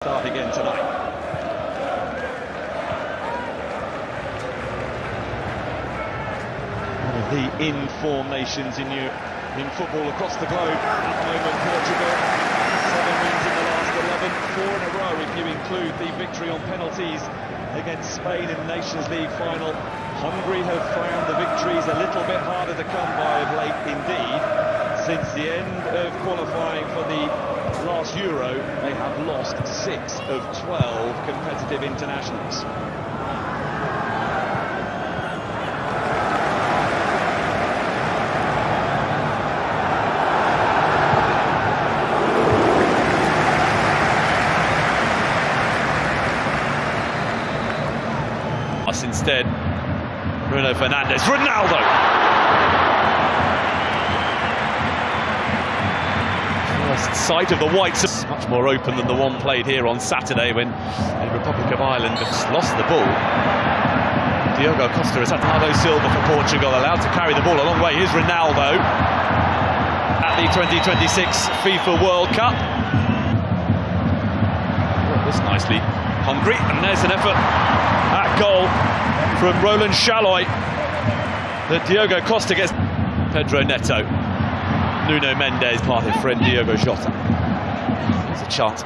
Start again tonight. One of the in-form nations in football across the globe. At the moment, Portugal, 7 wins in the last 11, 4 in a row if you include the victory on penalties against Spain in the Nations League final. Hungary have found the victories a little bit harder to come by of late indeed. Since the end of qualifying for the last Euro, they have lost 6 of 12 competitive internationals. Instead, Bruno Fernandes, Ronaldo! First sight of the whites, much more open than the one played here on Saturday when the Republic of Ireland has lost the ball. Diogo Costa has had Bernardo Silva for Portugal, allowed to carry the ball a long way. Here's Ronaldo at the 2026 FIFA World Cup. Oh, this nicely. Hungary, and there's an effort at goal from Roland Chaloy. That Diogo Costa gets Pedro Neto. Nuno Mendes parted friend Diogo Jota. There's a chance.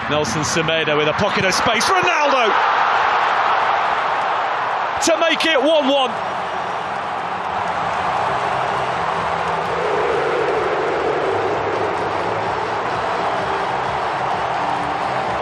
Nelson Semedo with a pocket of space. Ronaldo to make it 1-1.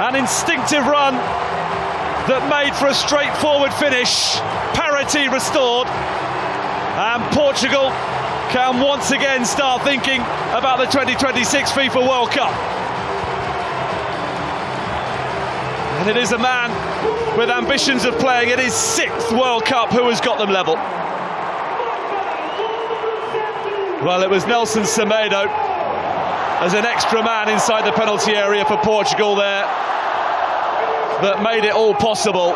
An instinctive run that made for a straightforward finish. Parity restored, and Portugal can once again start thinking about the 2026 FIFA World Cup. And it is a man with ambitions of playing at his 6th World Cup who has got them level. Well, it was Nelson Semedo as an extra man inside the penalty area for Portugal there that made it all possible.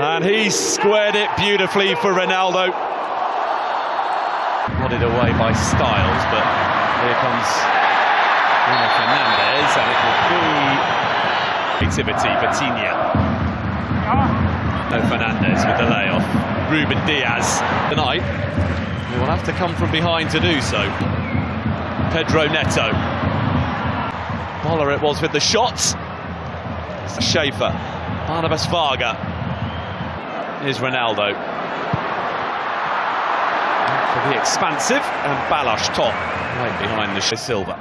And he squared it beautifully for Ronaldo. Nodded away by Styles, but here comes Bruno Fernandes, and it will be creativity, Vitinha. No, Fernandes with the layoff. Ruben Diaz tonight. He will have to come from behind to do so. Pedro Neto. Boller it was with the shots. Schaefer, Barnabas Varga. Here's Ronaldo. For the expansive, and Balash top, right behind the Silva.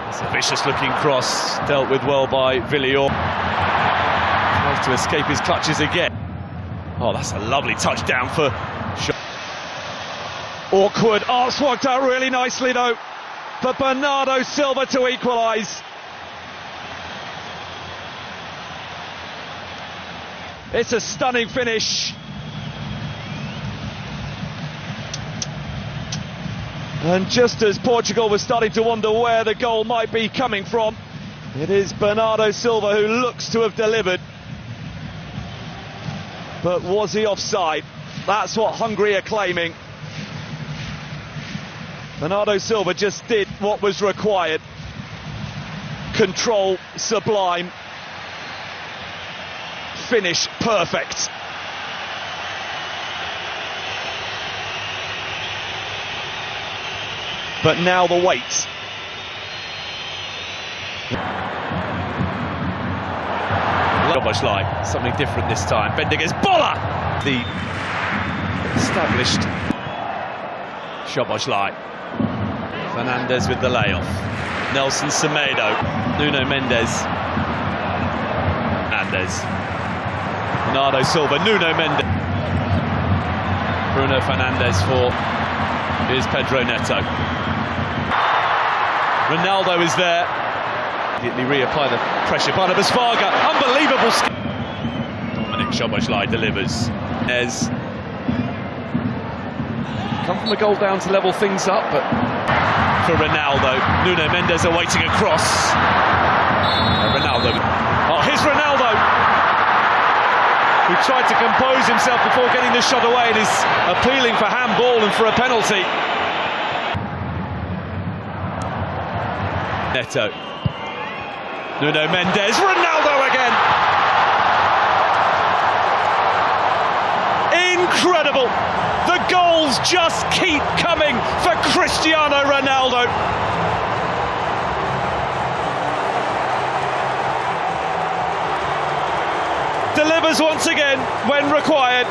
It's a vicious looking cross, dealt with well by Villior. Tries to escape his clutches again. Oh, that's a lovely touchdown for awkward. Oh, it's worked out really nicely though for Bernardo Silva to equalise. It's a stunning finish. And just as Portugal was starting to wonder where the goal might be coming from, it is Bernardo Silva who looks to have delivered. But was he offside? That's what Hungary are claiming. Bernardo Silva just did what was required. Control sublime. Finish perfect. But now the wait. Szoboszlai, something different this time. Bendiges Boller! The established Szoboszlai. Fernandes with the layoff. Nelson Semedo. Nuno Mendes. Fernandes. Bernardo Silva. Nuno Mendes. Bruno Fernandes for... Here's Pedro Neto. Ronaldo is there. Immediately reapply the pressure. Barnabas Varga. Unbelievable skill. Dominic Szoboszlai delivers. There's come from a goal down to level things up, but for Ronaldo, Nuno Mendes awaiting a cross. Ronaldo. Oh, here's Ronaldo, who tried to compose himself before getting the shot away and is appealing for handball and for a penalty. Neto. Nuno Mendes, Ronaldo again! Incredible! The goals just keep coming for Cristiano Ronaldo. Delivers once again when required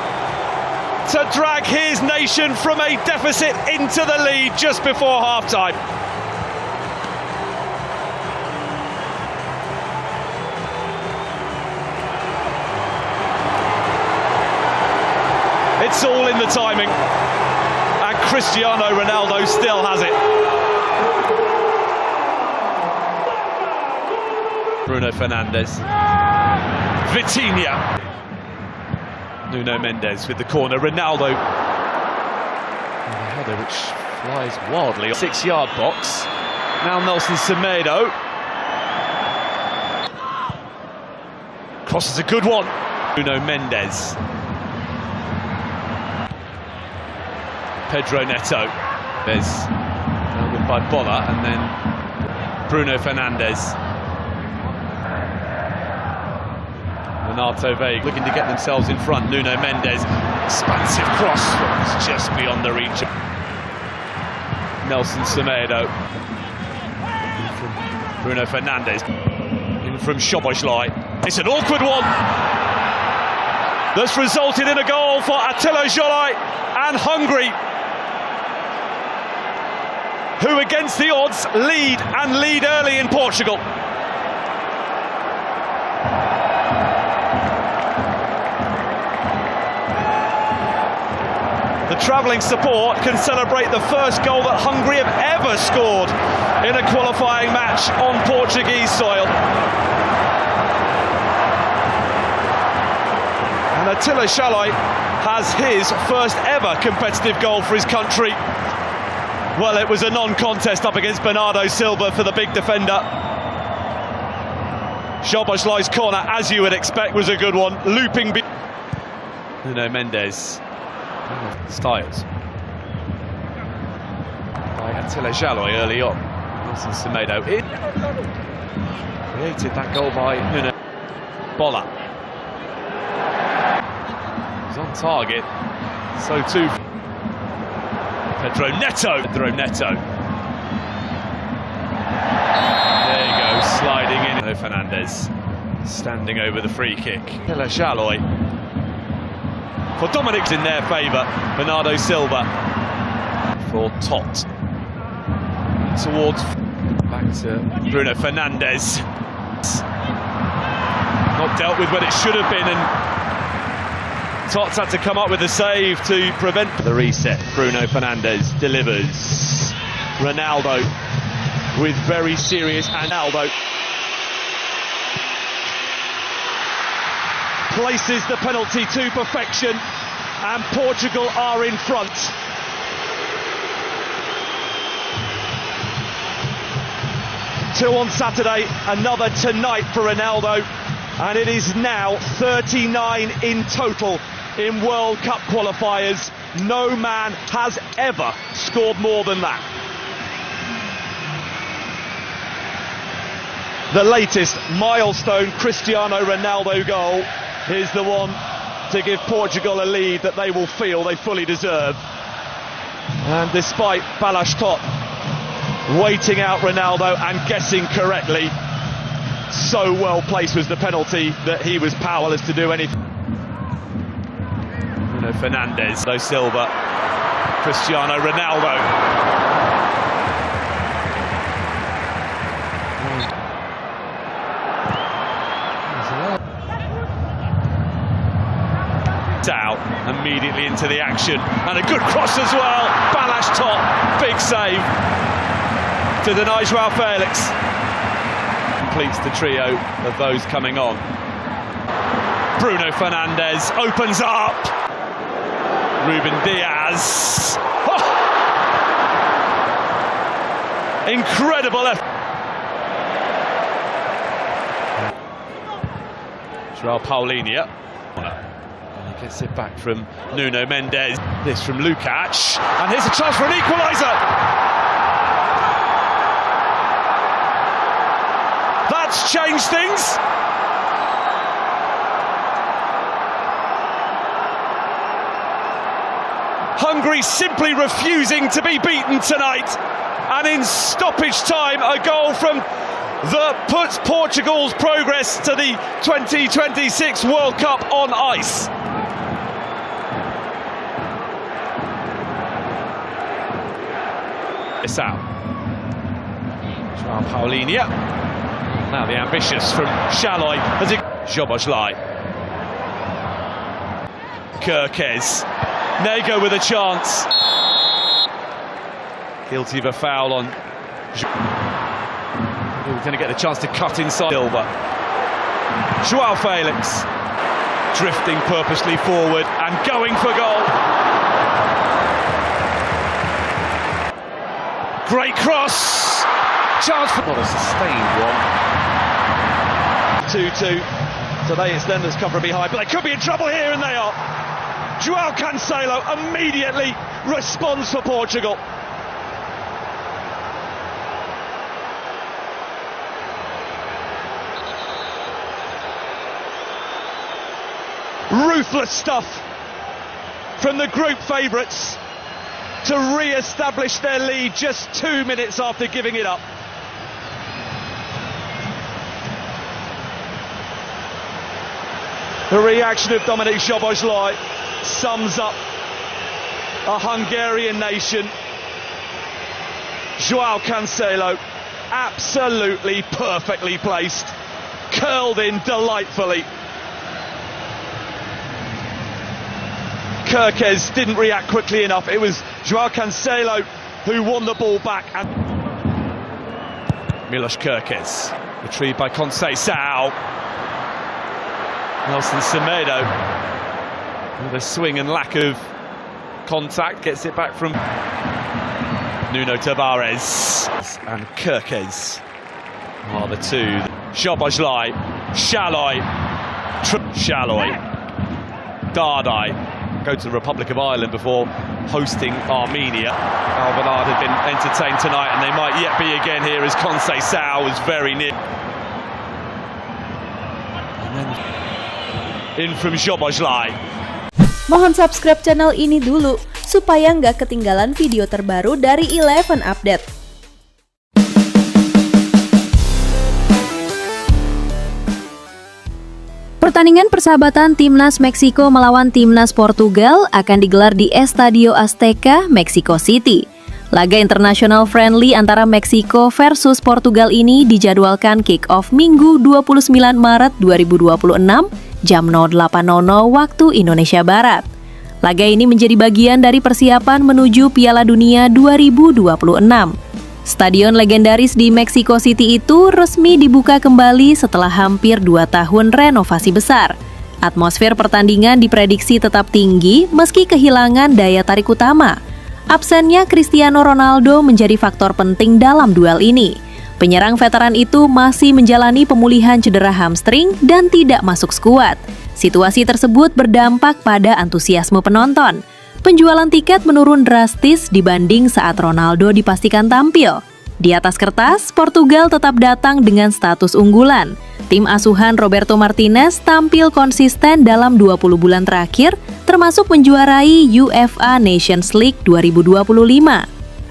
to drag his nation from a deficit into the lead just before half-time. It's all in the timing, and Cristiano Ronaldo still has it. Bruno Fernandes. Vitinha. Nuno Mendes with the corner. Ronaldo. And the header which flies wildly. 6-yard box. Now Nelson Semedo. Cross is a good one. Nuno Mendes. Pedro Neto. There's dealt with by Bola, and then Bruno Fernandes. Renato Veiga looking to get themselves in front. Nuno Mendes, expansive cross, it's just beyond the reach of Nelson Semedo. In from Bruno Fernandes, in from Szoboszlai. It's an awkward one that's resulted in a goal for Attila Szalai and Hungary, who against the odds lead early in Portugal. The travelling support can celebrate the first goal that Hungary have ever scored in a qualifying match on Portuguese soil. And Attila Szalai has his first ever competitive goal for his country. Well, it was a non-contest up against Bernardo Silva for the big defender. Szoboszlai's corner, as you would expect, was a good one. Looping. Nuno Mendes. Styles. By Attila Szalai early on. Nelson Semedo in. Created that goal by Nuno. Bola. He's on target. So too. Pedro Neto. There you go, sliding in. Bruno Fernandes standing over the free kick. Attila Szalai. For Dominic's in their favour. Bernardo Silva. For Tot. Towards. Back to Bruno Fernandes. Not dealt with when it should have been, and Tots had to come up with a save to prevent the reset. Bruno Fernandes delivers. Ronaldo with very serious. Ronaldo places the penalty to perfection, and Portugal are in front. Two on Saturday, another tonight for Ronaldo, and it is now 39 in total in World Cup qualifiers. No man has ever scored more than that. The latest milestone Cristiano Ronaldo goal is the one to give Portugal a lead that they will feel they fully deserve. And despite Balázs Tot waiting out Ronaldo and guessing correctly, so well placed was the penalty that he was powerless to do anything. Bruno Fernandes, Silva, Cristiano Ronaldo. Out immediately into the action, and a good cross as well. Balázs Tot, big save to deny João Felix. Completes the trio of those coming on. Bruno Fernandes opens up. Ruben Diaz. Oh! Incredible effort. João Paulinho. Gets it back from Nuno Mendes. This from Lukacs, and here's a chance for an equaliser. That's changed things. Hungary simply refusing to be beaten tonight. And in stoppage time, a goal from that puts Portugal's progress to the 2026 World Cup on ice. It's out. João Paulinho. Now the ambitious from Shaloi as it Szoboszlai. Kirkes. Nego with a chance. Guilty of a foul on. We're going to get the chance to cut inside Silva. João Felix drifting purposely forward and going for goal. Great cross. Chance for not a sustained one. 2-2. Today it's them that's covering behind, but they could be in trouble here, and they are. João Cancelo immediately responds for Portugal. Ruthless stuff from the group favourites to re-establish their lead just 2 minutes after giving it up. The reaction of Dominik Szoboszlai sums up a Hungarian nation. João Cancelo, absolutely perfectly placed, curled in delightfully. Kirkes didn't react quickly enough. It was João Cancelo who won the ball back. And Milos Kirkes, retrieved by Conceição. Nelson Semedo, with a swing and lack of contact, gets it back from Nuno Tavares. And Kirkes are the two. Szoboszlai, Shaloi, Dardai. Go to the Republic of Ireland before hosting Armenia. Alvanad have been entertained tonight, and they might yet be again here as Conceição is very near. And then in from Szoboszlai. Mohon subscribe channel ini dulu supaya nggak ketinggalan video terbaru dari 11 Update. Pertandingan persahabatan Timnas Meksiko melawan Timnas Portugal akan digelar di Estadio Azteca, Mexico City. Laga internasional friendly antara Meksiko versus Portugal ini dijadwalkan kick-off Minggu 29 Maret 2026 jam 08.00 waktu Indonesia Barat. Laga ini menjadi bagian dari persiapan menuju Piala Dunia 2026. Stadion legendaris di Mexico City itu resmi dibuka kembali setelah hampir 2 tahun renovasi besar. Atmosfer pertandingan diprediksi tetap tinggi meski kehilangan daya tarik utama. Absennya Cristiano Ronaldo menjadi faktor penting dalam duel ini. Penyerang veteran itu masih menjalani pemulihan cedera hamstring dan tidak masuk skuad. Situasi tersebut berdampak pada antusiasme penonton. Penjualan tiket menurun drastis dibanding saat Ronaldo dipastikan tampil. Di atas kertas, Portugal tetap datang dengan status unggulan. Tim asuhan Roberto Martinez tampil konsisten dalam 20 bulan terakhir, termasuk menjuarai UEFA Nations League 2025.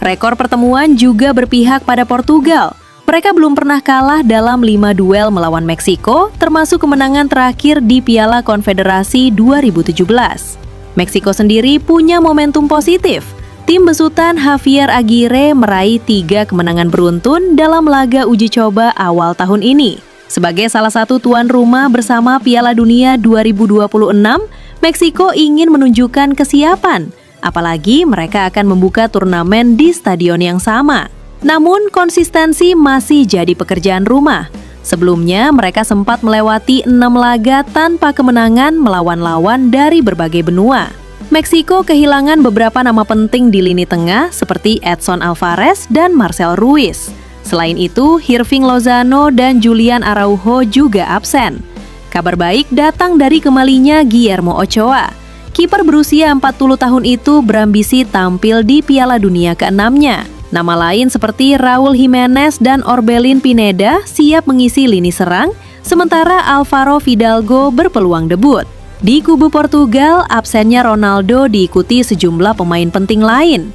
Rekor pertemuan juga berpihak pada Portugal. Mereka belum pernah kalah dalam 5 duel melawan Meksiko, termasuk kemenangan terakhir di Piala Konfederasi 2017. Meksiko sendiri punya momentum positif. Tim besutan Javier Aguirre meraih 3 kemenangan beruntun dalam laga uji coba awal tahun ini. Sebagai salah satu tuan rumah bersama Piala Dunia 2026, Meksiko ingin menunjukkan kesiapan. Apalagi mereka akan membuka turnamen di stadion yang sama. Namun konsistensi masih jadi pekerjaan rumah. Sebelumnya mereka sempat melewati 6 laga tanpa kemenangan melawan lawan dari berbagai benua. Meksiko kehilangan beberapa nama penting di lini tengah seperti Edson Alvarez dan Marcel Ruiz. Selain itu, Hirving Lozano dan Julian Araujo juga absen. Kabar baik datang dari kembalinya Guillermo Ochoa. Kiper berusia 40 tahun itu berambisi tampil di Piala Dunia ke-6-nya. Nama lain seperti Raul Jimenez dan Orbelin Pineda siap mengisi lini serang, sementara Alvaro Fidalgo berpeluang debut. Di kubu Portugal, absennya Ronaldo diikuti sejumlah pemain penting lain.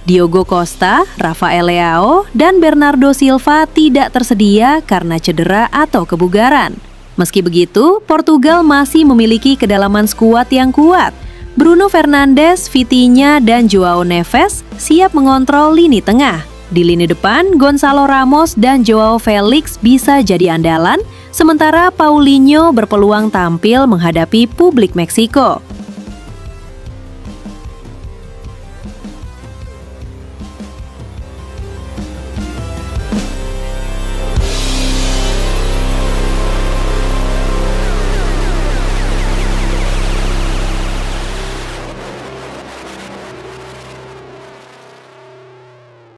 Diogo Costa, Rafael Leao, dan Bernardo Silva tidak tersedia karena cedera atau kebugaran. Meski begitu, Portugal masih memiliki kedalaman skuad yang kuat. Bruno Fernandes, Vitinha, dan Joao Neves siap mengontrol lini tengah. Di lini depan, Gonzalo Ramos dan Joao Felix bisa jadi andalan, sementara Paulinho berpeluang tampil menghadapi publik Meksiko.